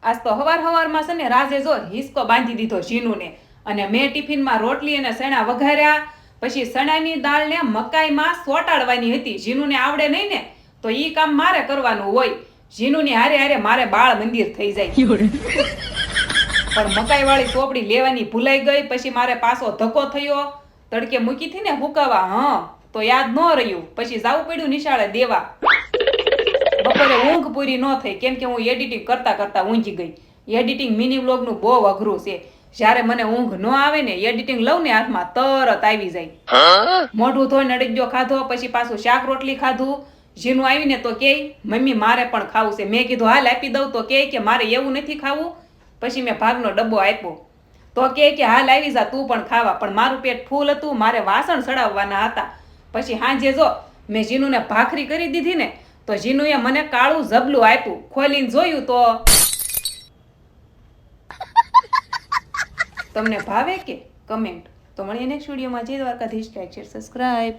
આજ તો હવારમાં છે ને રાજે જો હિસકો બાંધી દીધો જીનુને, અને મેં ટિફિનમાં રોટલી અને સણા વઘાર્યા. પછી સણાની દાળને મકાઈમાં સોટાડવાની હતી. જીનુને આવડે નહીં ને તો ઈ કામ મારે કરવાનું હોય. જીનુની હારે હારે મારે બાળ મંદિર થઈ જાય. પણ મકાઈ વાળી ચોપડી લેવાની ભૂલાઈ ગઈ. પછી મારે પાછો ધક્કો થયો. તડકે મૂકી હતી ને હુકાવા, તો યાદ ન રહ્યું. પછી જાવું પડ્યું નિશાળે દેવા. બપોરે ઊંઘ પૂરી ન થઈ, કેમ કે હું એડિટિંગ કરતા ઊંઘી ગઈ. એડિટિંગ મિની વ્લોગનું બહુ અઘરું છે. જ્યારે મને ઊંઘ ન આવે ને, એડિટિંગ લઉં ને હાથમાં, તરત આવી જાય. મોઢું ધોઈને અડગ્યો ખાધો, પછી પાછું શાક રોટલી ખાધું. જીનું આવીને તો કે મમ્મી મારે પણ ખાવું છે. મેં કીધું હાલ આપી દઉં. તો કે મારે એવું નથી ખાવું. પછી મેં ભાગનો ડબ્બો આપ્યો. તો કે હાલ આવી જા તું પણ ખાવા. પણ મારું પેટ ફૂલ હતું, મારે વાસણ સડાવવાના હતા. પછી હાંજે જો મેં જીનુને ભાખરી કરી દીધી ને, તો જીનુએ મને કાળું ઝબલું આપ્યું. ખોલીને જોયું તો તમને ભાવે કે કમેન્ટ. તો મળીએ નેક્સ્ટ વિડીયોમાં. જય દ્વારકાધીશ. Like share subscribe.